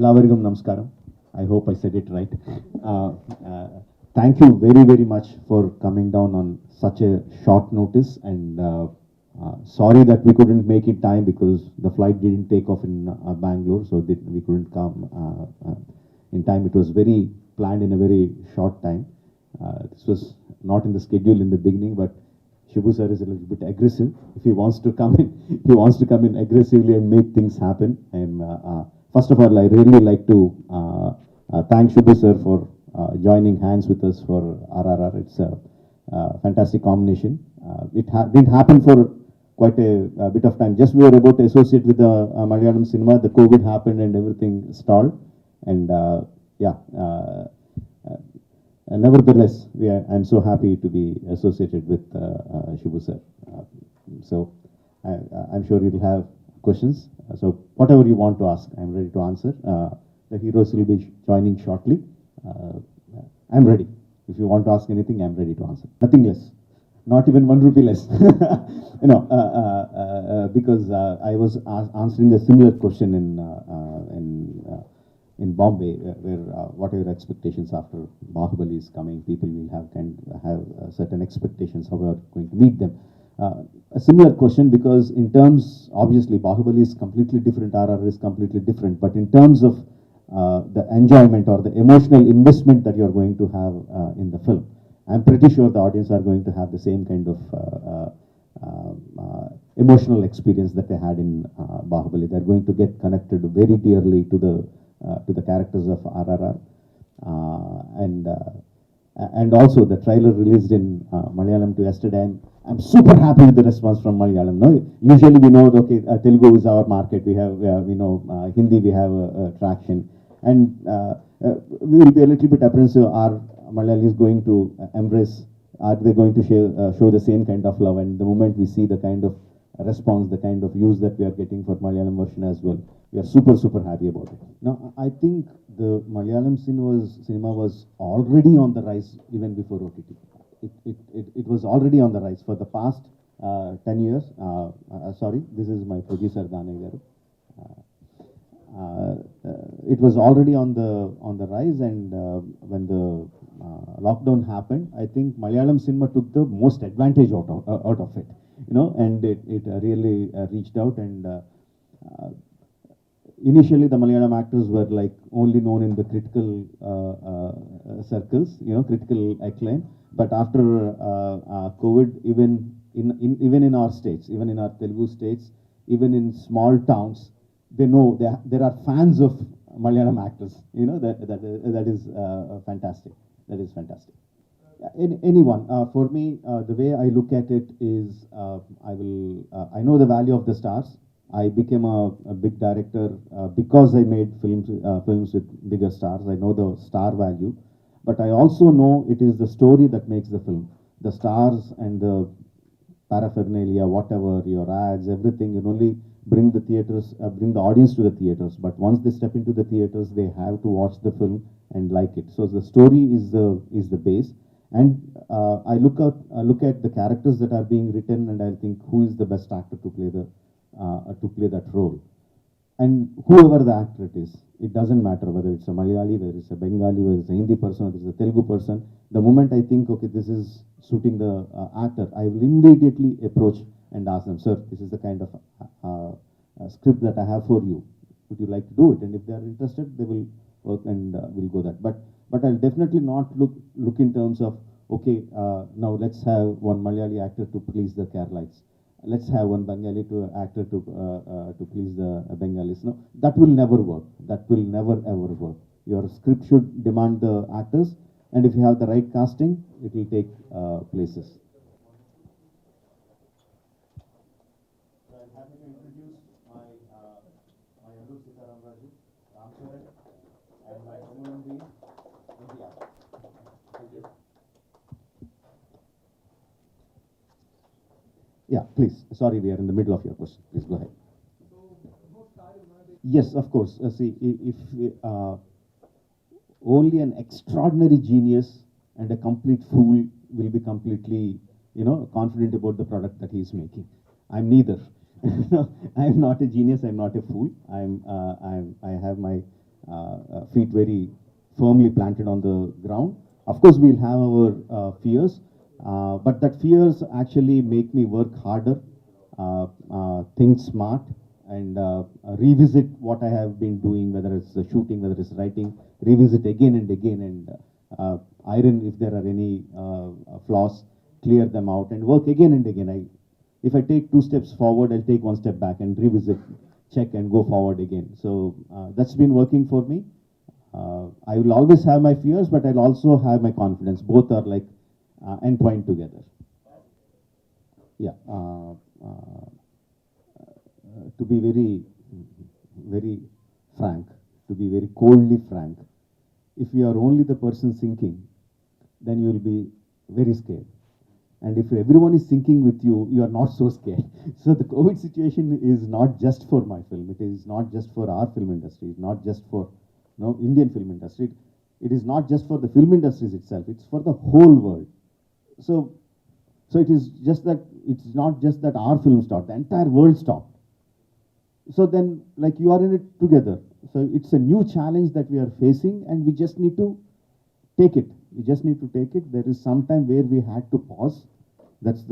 Ellavarigam Namaskaram. I hope I said it right. Uh, uh, Thank you very, very much for coming down on such a short notice. And sorry that we couldn't make it time because the flight didn't take off in Bangalore, so that we couldn't come in time. It was very planned in a very short time. This was not in the schedule in the beginning, but Shibu sir is a little bit aggressive. If he wants to come in, he wants to come in aggressively and make things happen. And first of all, I really like to thank Shibu sir for joining hands with us for RRR. It's a fantastic combination. Didn't happen for quite a bit of time. Just we were about to associate with the Malayalam cinema. The COVID happened and everything stalled. And yeah. Nevertheless, I'm so happy to be associated with Shibu sir. So I'm sure you'll have questions. So whatever you want to ask, I'm ready to answer. The heroes will be joining shortly. I'm ready. If you want to ask anything, I'm ready to answer. Nothing less. Not even 1 rupee less. Because I was answering a similar question in Bombay, where what are your expectations after Bahubali is coming? People will have certain expectations how we are going to meet them. A similar question, because in terms, obviously Bahubali is completely different, RR is completely different, but in terms of the enjoyment or the emotional investment that you are going to have in the film, I'm pretty sure the audience are going to have the same kind of emotional experience that they had in Bahubali. They're going to get connected very dearly to the characters of RRR, and also the trailer released in Malayalam to yesterday. I'm super happy with the response from Malayalam. No, usually we know okay, Telugu is our market. We know Hindi. We have traction, and we will be a little bit apprehensive. Are Malayalis going to embrace? Are they going to show the same kind of love? And the moment we see the kind of response, the kind of views that we are getting for Malayalam version as well, we are super happy about it. Now, I think the Malayalam cinema was already on the rise even before OTT. It was already on the rise for the past 10 years. Sorry, this is my producer, Dane Garu. It was already on the rise, and when the lockdown happened, I think Malayalam cinema took the most advantage out of it, and it really reached out. And initially, the Malayalam actors were like only known in the critical circles, critical acclaim. But after COVID, even in our states, even in our Telugu states, even in small towns, they know there are fans of Malayalam actors. That is fantastic. That is fantastic. Anyone, for me, the way I look at it is, I know the value of the stars. I became a big director because I made films with bigger stars. I know the star value, but I also know it is the story that makes the film. The stars and the paraphernalia, whatever, your ads, everything, you only bring the audience to the theaters. But once they step into the theaters, they have to watch the film and like it. So the story is the base. And I look at the characters that are being written, and I think who is the best actor to play that role. And whoever the actor it is, it doesn't matter whether it's a Malayali, whether it's a Bengali, whether it's a Hindi person, whether it's a Telugu person. The moment I think, okay, this is suiting the actor, I will immediately approach and ask them, sir, this is the kind of script that I have for you. Would you like to do it? And if they are interested, they will work and will go that. But I'll definitely not look in terms of, okay, now let's have one Malayali actor to please the Keralites. Let's have one Bengali actor to please the Bengalis. No, that will never work. That will never ever work. Your script should demand the actors, and if you have the right casting, it will take places. So I'm happy to introduce my Yandu Sitaram Raju, Ram Charan, and my Amulam Bhi, India. Thank you. Yeah, please. Sorry, we are in the middle of your question. Please go ahead. Yes, of course. See, if only an extraordinary genius and a complete fool will be completely, confident about the product that he is making. I'm neither. I'm not a genius. I'm not a fool. I have my feet very firmly planted on the ground. Of course, we'll have our fears, but that fears actually make me work harder, think smart, and revisit what I have been doing, whether it's shooting, whether it's writing, revisit again and again, and iron if there are any flaws, clear them out, and work again and again. If I take 2 steps forward, I'll take 1 step back and revisit, check, and go forward again. So that's been working for me. I will always have my fears, but I'll also have my confidence. Both are like entwined together. Yeah. To be very frank, to be very coldly frank, if you are only the person sinking, then you will be very scared. And if everyone is sinking with you, you are not so scared. So the COVID situation is not just for my film. It is not just for our film industry. It's not just for Indian film industry. It is not just for the film industries itself. It's for the whole world. So, so it is just that it's not just that our film stopped. The entire world stopped. So then, like, you are in it together. So it's a new challenge that we are facing, and we just need to take it. We just need to take it. There is some time where we had to pause. That's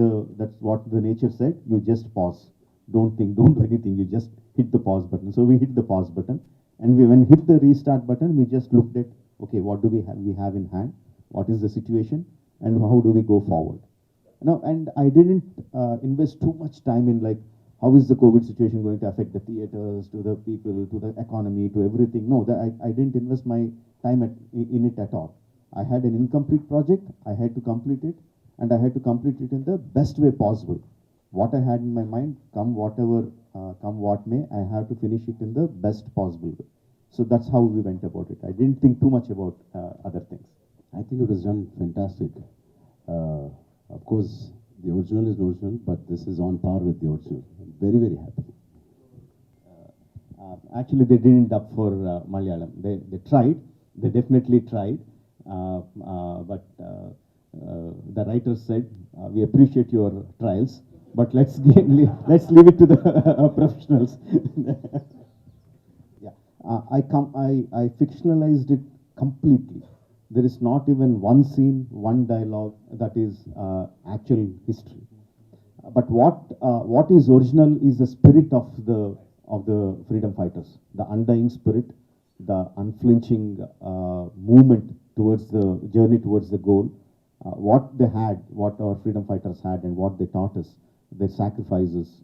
what the nature said. You just pause. Don't think, don't do anything. You just hit the pause button. So we hit the pause button, and when hit the restart button, we just looked at, okay, what do we have? We have in hand. What is the situation, and how do we go forward? And I didn't invest too much time in, like, how is the COVID situation going to affect the theaters, to the people, to the economy, to everything. No, I didn't invest my time in it at all. I had an incomplete project. I had to complete it, and I had to complete it in the best way possible. What I had in my mind, come what may, I have to finish it in the best possible way. So that's how we went about it. I didn't think too much about other things. I think it was done fantastic. Of course, the original is original, but this is on par with the original. I'm very, very happy. Actually, they didn't dub for Malayalam. They tried. They definitely tried. But the writer said, "We appreciate your trials, but let's let's leave it to the professionals." Yeah, I fictionalized it completely. There is not even one scene, one dialogue that is actual history. But what is original is the spirit of the freedom fighters, the undying spirit, the unflinching movement towards the journey towards the goal. What they had, what our freedom fighters had, and what they taught us, their sacrifices.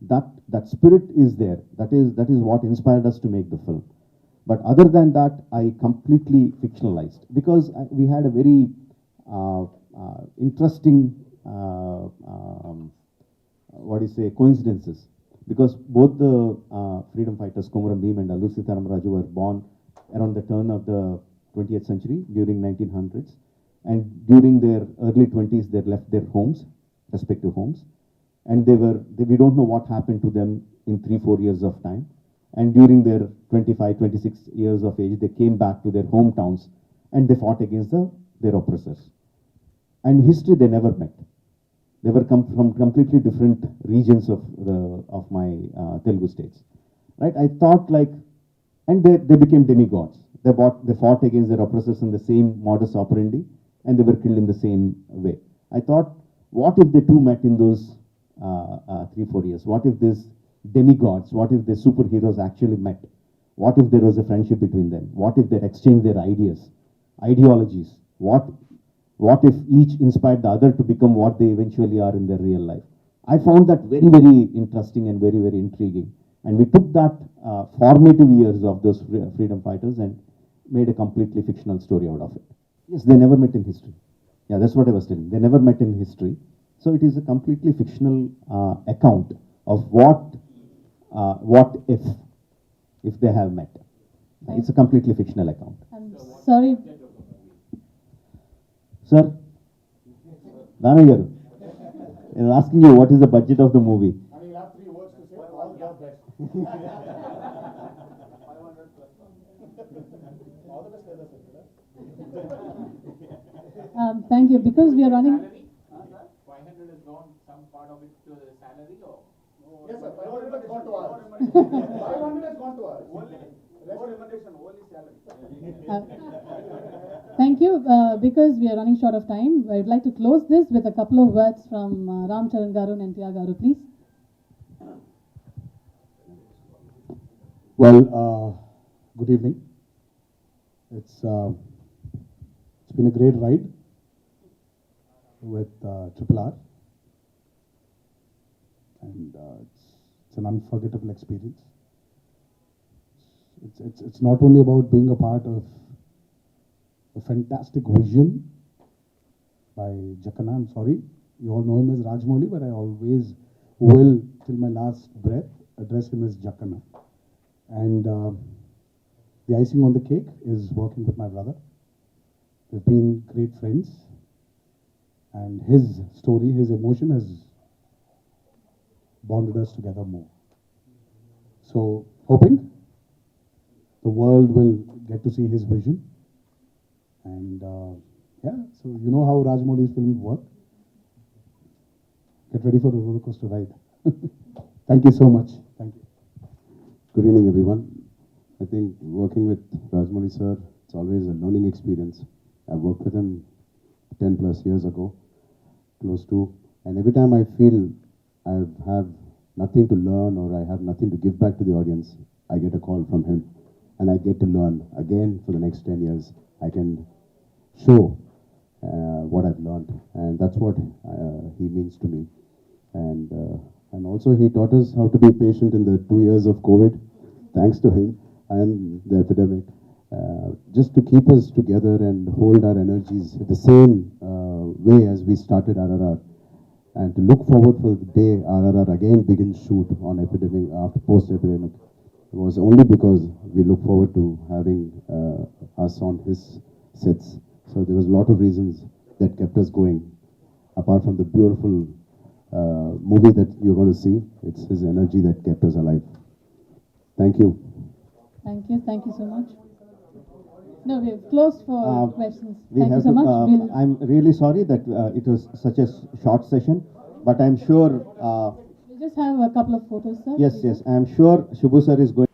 That spirit is there. That is what inspired us to make the film. But other than that, I completely fictionalized because we had a very interesting, coincidences. Because both the freedom fighters, Komuram Bhim and Alluri Sita Rama Raju, were born around the turn of the 20th century, during 1900s. And during their early 20s, they left their homes, respective homes. And we don't know what happened to them in 3-4 years of time. And during their 25, 26 years of age, they came back to their hometowns and they fought against their oppressors. And history, they never met. They were from completely different regions of my Telugu states. Right? I thought, like, and they became demigods. They fought against their oppressors in the same modus operandi, and they were killed in the same way. I thought, what if the two met in those 3-4 years? What if these demigods, what if the superheroes actually met? What if there was a friendship between them? What if they exchanged their ideas, ideologies? What if each inspired the other to become what they eventually are in their real life? I found that very, very interesting and very, very intriguing. And we took that formative years of those freedom fighters and made a completely fictional story out of it. Yes, they never met in history. Yeah, that's what I was telling. They never met in history. So it is a completely fictional account of what if they have met. It's a completely fictional account. I'm sorry. Sir, Dana garu, I'm asking you what is the budget of the movie? And you'll have 3 words to say, all the best. All the best, Thank you. Because we are running. Salary? 500 has gone some part of it to the salary or? Yes, sir, 500 has gone to us. 500 has gone to us. Thank you. Because we are running short of time, I would like to close this with a couple of words from Ram Charan Garu and NTR Garu, please. Well, good evening. It's been a great ride with Triple R, and it's an unforgettable experience. It's not only about being a part of a fantastic vision by Jackana. I'm sorry, you all know him as Rajmouli, but I always will, till my last breath, address him as Jackana. And the icing on the cake is working with my brother. We've been great friends, and his story, his emotion has bonded us together more. So, hoping the world will get to see his vision. And yeah, so you know how Rajmouli's films work. Get ready for a roller coaster ride. Thank you so much. Thank you. Good evening, everyone. I think working with Rajmouli sir, it's always a learning experience. I worked with him 10 plus years ago, close to, and every time I feel I have nothing to learn or I have nothing to give back to the audience, I get a call from him and I get to learn again for the next 10 years. I can show what I've learned, and that's what he means to me. And also he taught us how to be patient in the 2 years of COVID, thanks to him and the epidemic, just to keep us together and hold our energies the same way as we started RRR, and to look forward for the day RRR again begins shoot on epidemic after post-epidemic. It was only because we look forward to having us on his sets. So there was a lot of reasons that kept us going. Apart from the beautiful movie that you're going to see, it's his energy that kept us alive. Thank you. Thank you. Thank you so much. No, we have closed for questions. We Thank you have so to, much. We'll I'm really sorry that it was such a short session, but I'm sure, we'll just have a couple of photos, sir. yes, I'm sure Shubhu sir is going